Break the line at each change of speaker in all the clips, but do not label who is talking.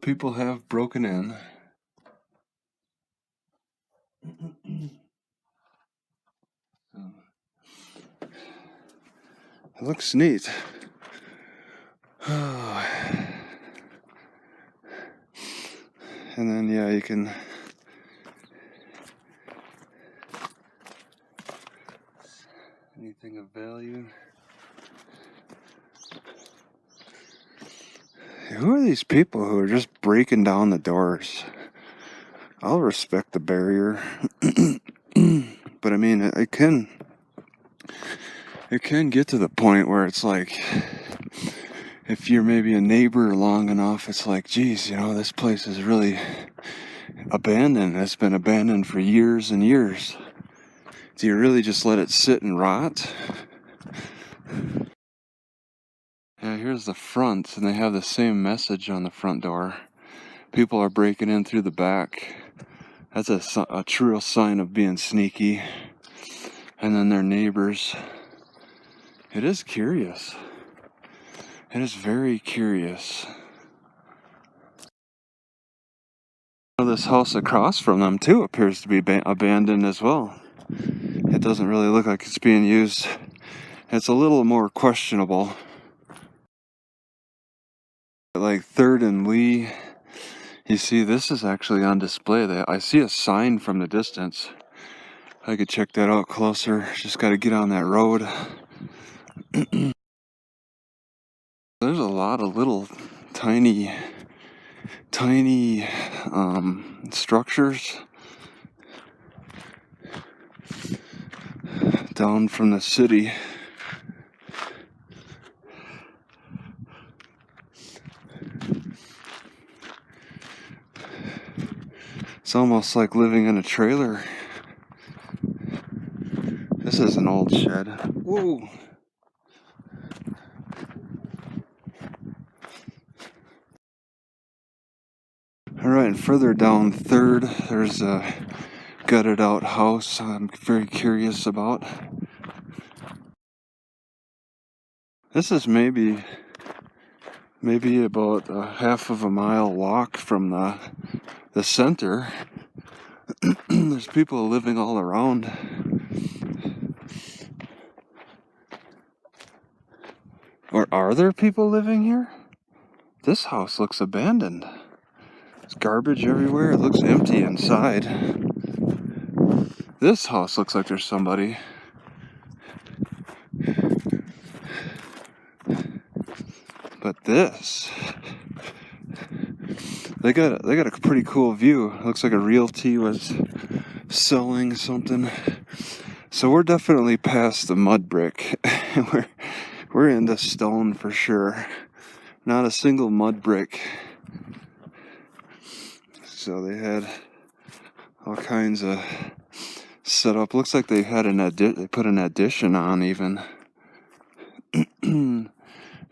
People have broken in. It looks neat. And then, yeah, you can anything of value. Who are these people who are just breaking down the doors? I'll respect the barrier. But I mean, it can get to the point where it's like, if you're maybe a neighbor long enough, it's like, geez, you know, this place is really abandoned. It's been abandoned for years and years. Do you really just let it sit and rot? Yeah, here's the front, and they have the same message on the front door. People are breaking in through the back. That's a true sign of being sneaky. And then their neighbors. It is curious. It is very curious. This house across from them too appears to be abandoned as well. It doesn't really look like it's being used. It's a little more questionable. Like 3rd and Lee, you see this is actually on display. I see a sign from the distance. I could check that out closer. Just got to get on that road. There's a lot of little tiny structures down from the city. It's almost like living in a trailer. This is an old shed. Whoa! Alright, and further down 3rd, there's a gutted out house I'm very curious about. This is maybe about a half of a mile walk from the center. There's people living all around. Or are there people living here? This house looks abandoned. There's garbage everywhere. It looks empty inside. This house looks like there's somebody. But this, they got a pretty cool view. It looks like a realty was selling something. So we're definitely past the mud brick. we're into stone for sure. Not a single mud brick. So they had all kinds of setup. Looks like they had they put an addition on even.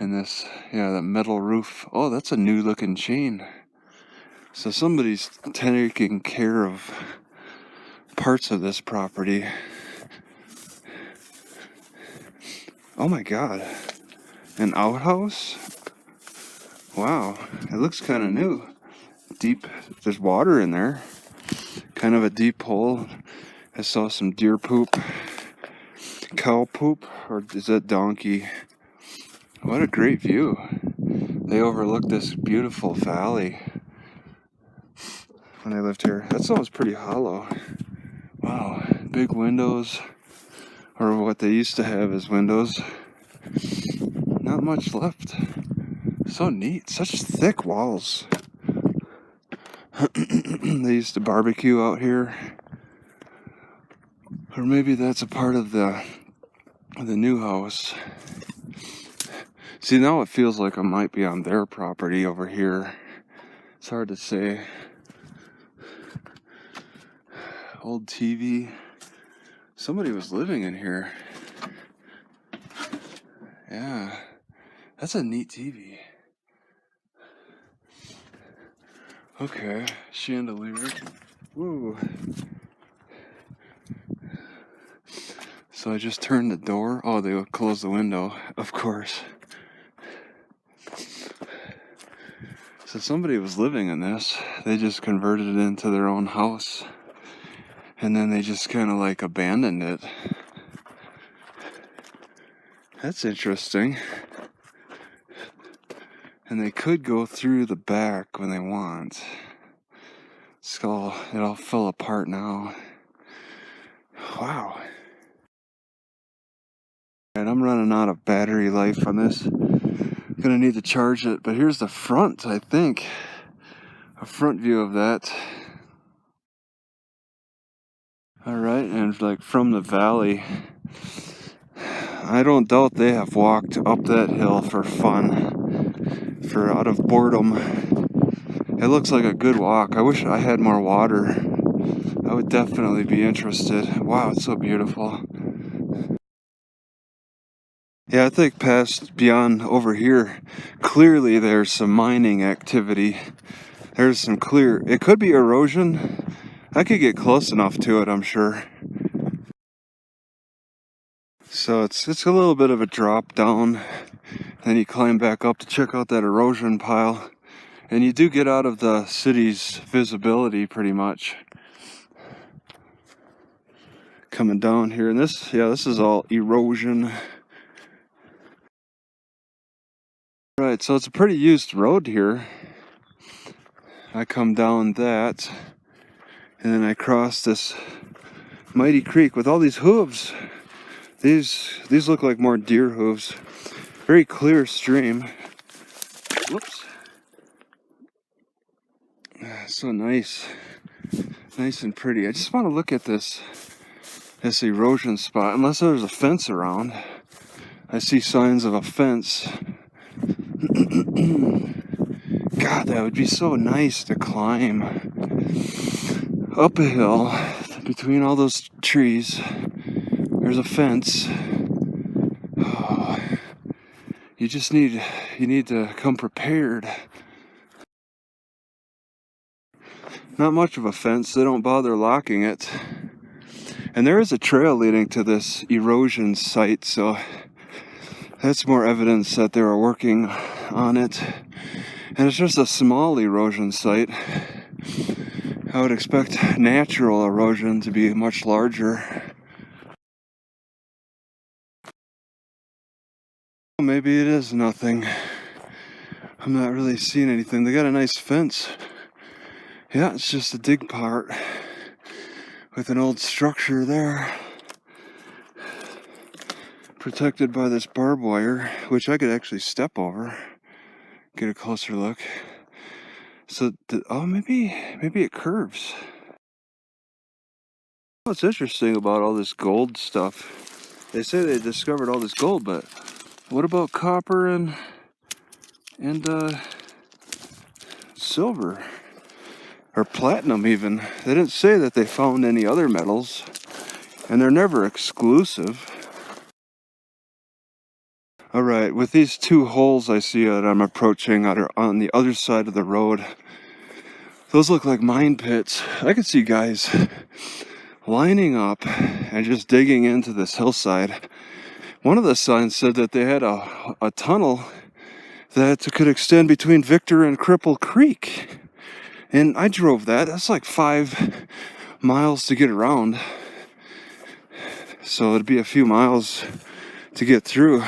And this, yeah, that metal roof. Oh, that's a new looking chain. So somebody's taking care of parts of this property. Oh my God, an outhouse? Wow, it looks kind of new. Deep, there's water in there. Kind of a deep hole. I saw some deer poop. Cow poop, or is that donkey? What a great view. They overlook this beautiful valley. When I lived here, that sounds pretty hollow. Wow, big windows, or what they used to have as windows. Not much left. So neat, such thick walls. They used to barbecue out here. Or maybe that's a part of the new house. See, now it feels like I might be on their property over here. It's hard to say. Old TV. Somebody was living in here. Yeah. That's a neat TV. Okay. Chandelier. Woo. So I just turned the door. Oh, they would close the window, of course. So somebody was living in this. They just converted it into their own house. And then they just kind of like abandoned it. That's interesting. And they could go through the back when they want. It all fell apart now. Wow. And I'm running out of battery life on this. Gonna need to charge it, but here's the front, I think. A front view of that. Alright, and like from the valley, I don't doubt they have walked up that hill for fun, for out of boredom. It looks like a good walk. I wish I had more water. I would definitely be interested. Wow, it's so beautiful. Yeah, I think beyond over here, clearly there's some mining activity. There's some it could be erosion. I could get close enough to it, I'm sure. So it's a little bit of a drop down. Then you climb back up to check out that erosion pile. And you do get out of the city's visibility pretty much. Coming down here, and this is all erosion. Right, so it's a pretty used road here. I come down that, and then I cross this mighty creek with all these hooves. These look like more deer hooves. Very clear stream. Whoops. So nice. Nice and pretty. I just want to look at this erosion spot. Unless there's a fence around. I see signs of a fence. God, that would be so nice to climb up a hill between all those trees. There's a fence. Oh, you need to come prepared. Not much of a fence. They don't bother locking it. And there is a trail leading to this erosion site, so that's more evidence that they were working on it. And it's just a small erosion site. I would expect natural erosion to be much larger. Maybe it is nothing. I'm not really seeing anything. They got a nice fence. Yeah, it's just a dig part with an old structure there. Protected by this barbed wire, which I could actually step over. Get a closer look. So, maybe it curves. What's interesting about all this gold stuff? They say they discovered all this gold, but what about copper and silver or platinum? Even they didn't say that they found any other metals, and they're never exclusive. All right, with these two holes I see that I'm approaching on the other side of the road. Those look like mine pits. I could see guys lining up and just digging into this hillside. One of the signs said that they had a tunnel that could extend between Victor and Cripple Creek. And I drove that. That's like 5 miles to get around. So it'd be a few miles to get through.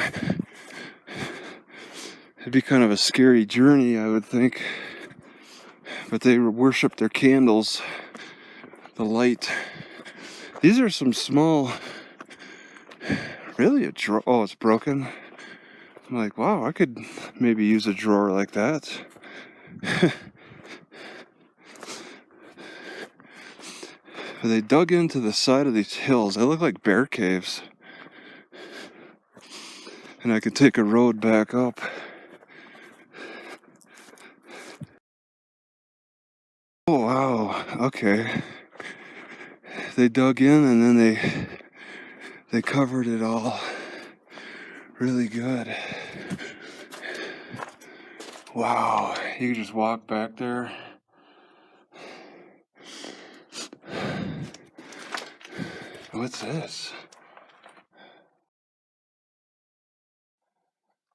It'd be kind of a scary journey, I would think. But they worship their candles, the light. These are some small, really a drawer. Oh, it's broken. I'm like, wow, I could maybe use a drawer like that. They dug into the side of these hills. They look like bear caves. And I could take a road back up. Oh, wow. Okay. They dug in and then they covered it all really good. Wow. You can just walk back there. What's this?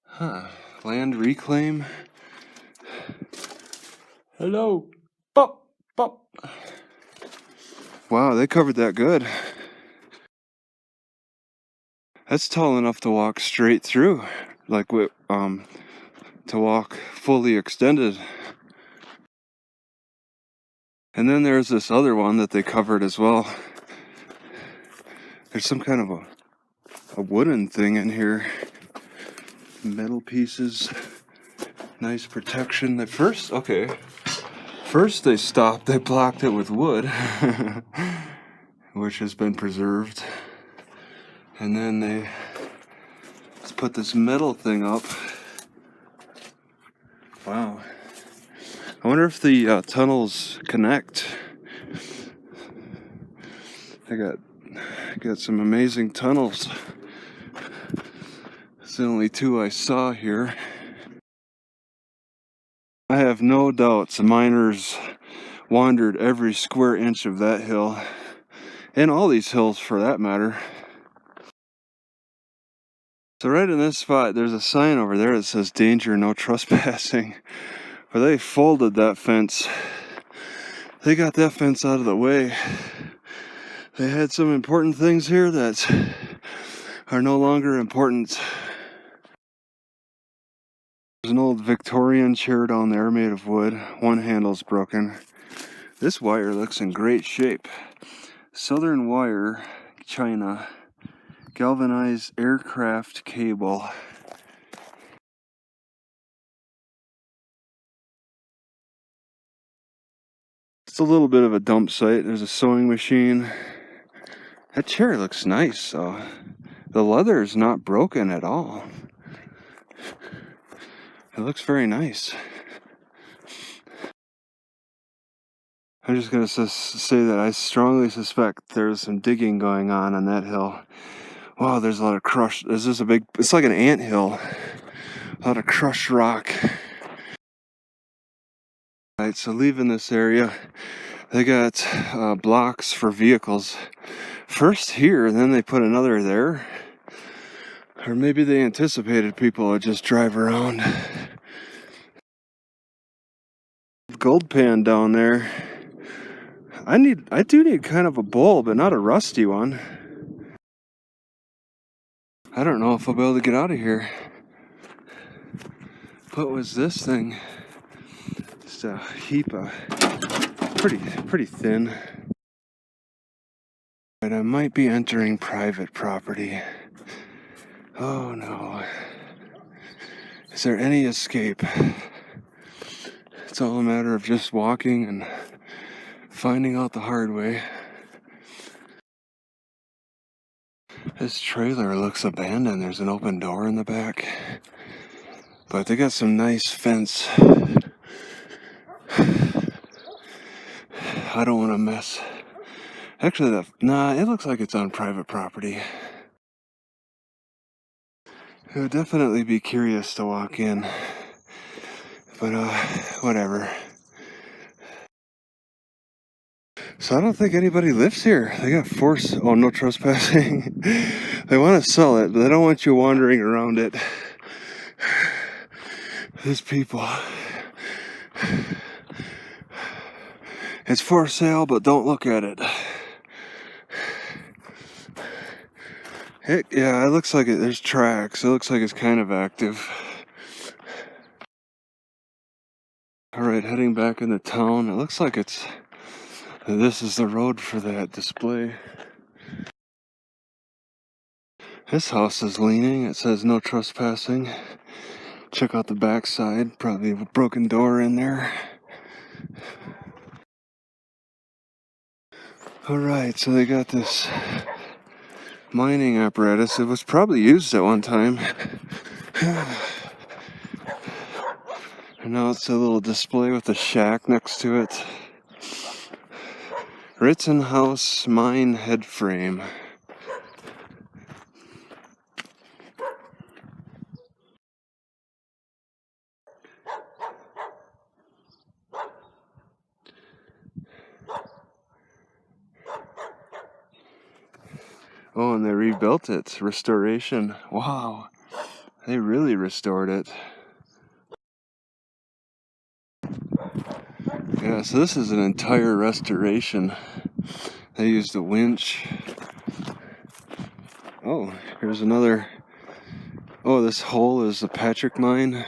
Huh. Land reclaim. Hello. Pop, pop. Wow, they covered that good. That's tall enough to walk straight through, like to walk fully extended. And then there's this other one that they covered as well. There's some kind of a wooden thing in here. Metal pieces. Nice protection. First they stopped, they blocked it with wood, which has been preserved. And then let's put this metal thing up. Wow. I wonder if the tunnels connect. I got some amazing tunnels. It's the only two I saw here. I have no doubts the miners wandered every square inch of that hill, and all these hills for that matter. So right in this spot, there's a sign over there that says danger, no trespassing. But they folded that fence. They got that fence out of the way. They had some important things here that are no longer important. There's an old Victorian chair down there made of wood. One handle's broken. This wire looks in great shape. Southern Wire, China. Galvanized aircraft cable. It's a little bit of a dump site. There's a sewing machine. That chair looks nice, though. The leather is not broken at all. It looks very nice. I'm just going to say that I strongly suspect there's some digging going on that hill. Wow, there's a lot of crushed. It's like an ant hill. A lot of crushed rock. Alright, so leaving this area, they got blocks for vehicles. First here, and then they put another there. Or maybe they anticipated people would just drive around. Gold pan down there. I do need kind of a bowl, but not a rusty one. I don't know if I'll be able to get out of here. What was this thing? Just a heap of pretty thin. But I might be entering private property. Oh no. Is there any escape? It's all a matter of just walking and finding out the hard way. This trailer looks abandoned. There's an open door in the back. But they got some nice fence. I don't want to mess. Actually, it looks like it's on private property. I would definitely be curious to walk in. But, whatever. So I don't think anybody lives here. They got no trespassing. They want to sell it, but they don't want you wandering around it. These people. It's for sale, but don't look at it. Yeah, it looks like it. There's tracks. It looks like it's kind of active. Alright, heading back into town. It looks like this is the road for that display. This house is leaning. It says no trespassing. Check out the back side. Probably a broken door in there. Alright, so they got this mining apparatus. It was probably used at one time. And now it's a little display with a shack next to it. Rittenhouse Mine head frame. Oh, and they rebuilt it. Restoration. Wow. They really restored it. Yeah, so this is an entire restoration. They used a winch. Oh, here's another. Oh, this hole is the Patrick Mine.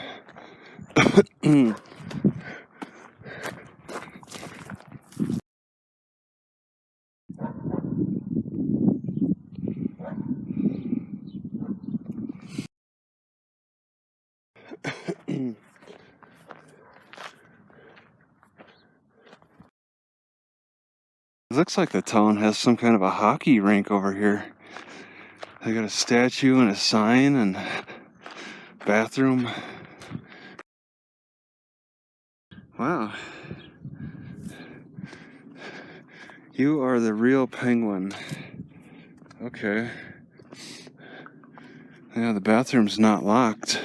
It looks like the town has some kind of a hockey rink over here. They got a statue and a sign and bathroom. Wow. You are the real penguin. Okay. Yeah, the bathroom's not locked.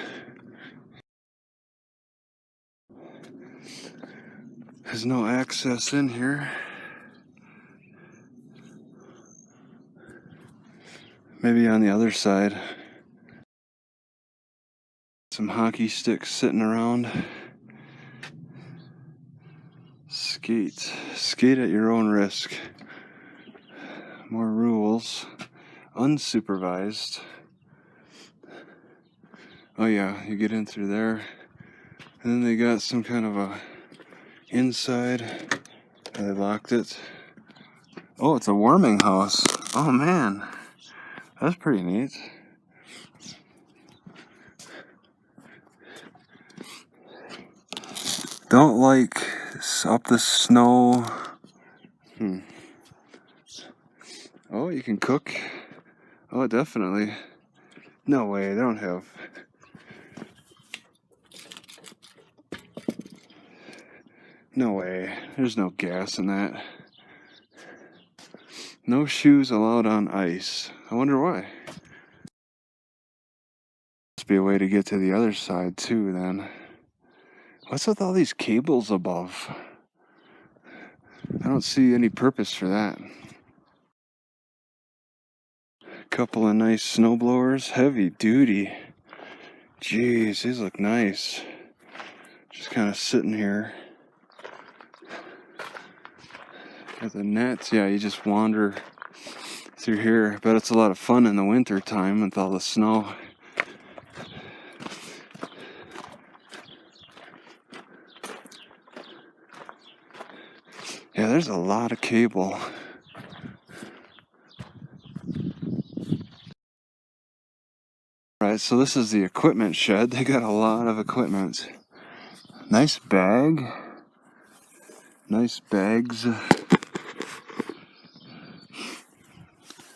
There's no access in here. Maybe on the other side. Some hockey sticks sitting around. Skate. Skate at your own risk. More rules. Unsupervised. Oh yeah, you get in through there. And then they got some kind of a inside. They locked it. Oh, it's a warming house. Oh man. That's pretty neat. Don't like up the snow. Oh, you can cook. Oh, definitely. No way, they don't have. No way, there's no gas in that. No shoes allowed on ice. I wonder why. Must be a way to get to the other side too then. What's with all these cables above? I don't see any purpose for that. Couple of nice snowblowers, heavy duty. Jeez, these look nice. Just kind of sitting here. Got the nets, yeah, you just wander through here. I bet it's a lot of fun in the winter time with all the snow. Yeah, there's a lot of cable. Right, so this is the equipment shed. They got a lot of equipment. Nice bag. Nice bags.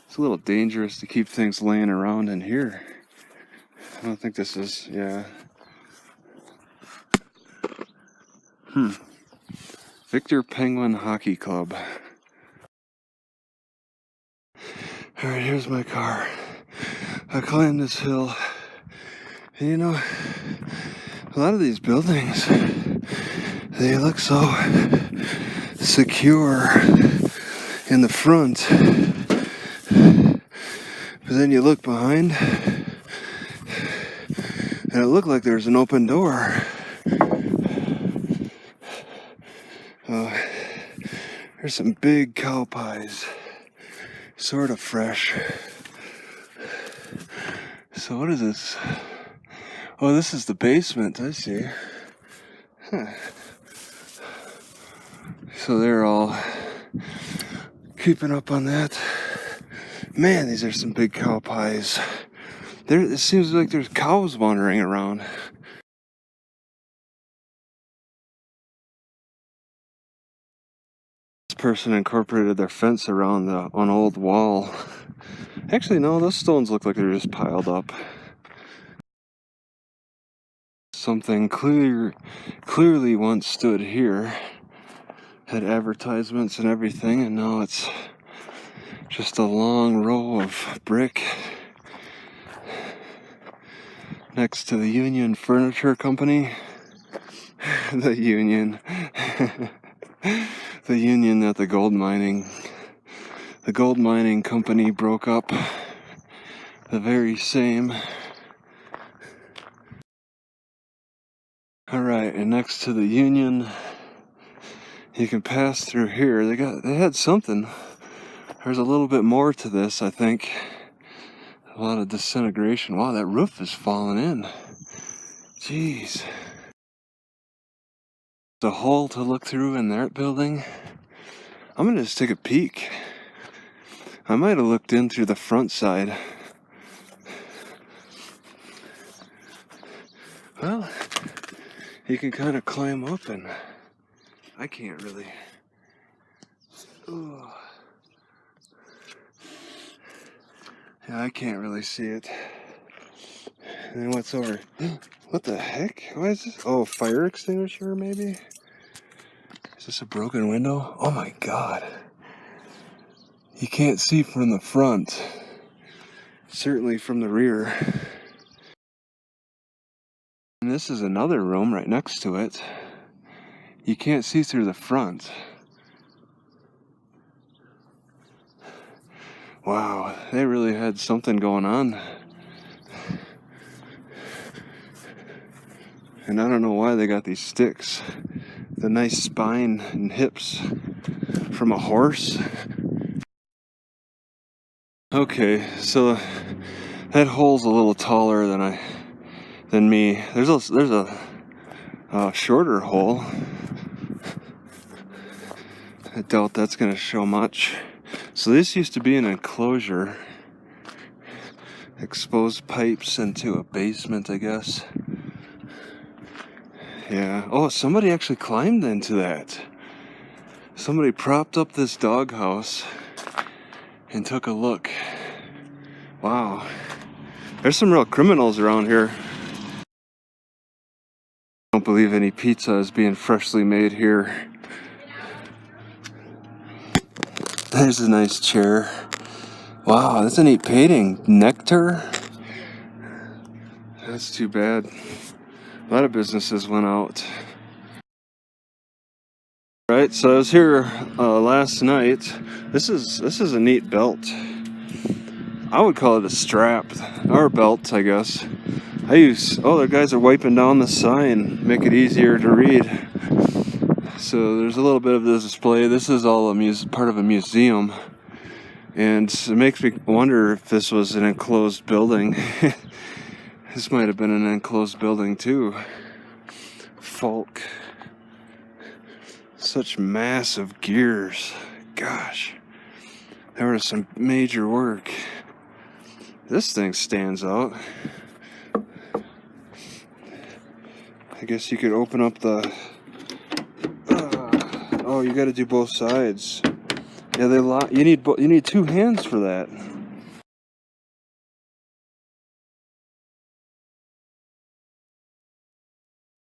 It's a little dangerous to keep things laying around in here. I don't think this is, yeah. Victor Penguin Hockey Club. Alright, here's my car. I climbed this hill. And you know, a lot of these buildings, they look so secure in the front. But then you look behind, and it looked like there's an open door. There's some big cow pies. Sort of fresh. So what is this? Oh, this is the basement, I see. Huh. So they're all keeping up on that. Man, these are some big cow pies. It seems like there's cows wandering around. This person incorporated their fence around an old wall. Actually, no, those stones look like they're just piled up. Something clearly once stood here. Had advertisements and everything, and now it's just a long row of brick next to the Union Furniture Company. The Union. The Union that the gold mining company broke up. The very same. Alright, and next to the Union You can pass through here. They had something. There's a little bit more to this, I think. A lot of disintegration. Wow, that roof is falling in. Jeez. The hole to look through in that building. I'm gonna just take a peek. I might have looked in through the front side. Well, you can kind of climb up, and I can't really. Ooh. Yeah, I can't really see it. And then what's over? What the heck? Why is this? Oh, fire extinguisher maybe? Is this a broken window? Oh my god. You can't see from the front. Certainly from the rear. And this is another room right next to it. You can't see through the front. Wow, they really had something going on. And I don't know why they got these sticks. The nice spine and hips from a horse. Okay, so that hole's a little taller than me. There's a shorter hole. I doubt that's gonna show much. So this used to be an enclosure. Exposed pipes into a basement, I guess. Yeah. Oh, somebody actually climbed into that. Somebody propped up this doghouse and took a look. Wow. There's some real criminals around here. I don't believe any pizza is being freshly made here. There's a nice chair. Wow, that's a neat painting. Nectar? That's too bad. A lot of businesses went out. Right, so I was here last night. This is a neat belt. I would call it a strap or belt, I guess. The guys are wiping down the sign, make it easier to read. So there's a little bit of the display. This is all part of a museum, and it makes me wonder if this was an enclosed building. This might have been an enclosed building too. Falk. Such massive gears. Gosh. There was some major work. This thing stands out. I guess you could open up the... oh, you gotta do both sides. Yeah, you need two hands for that.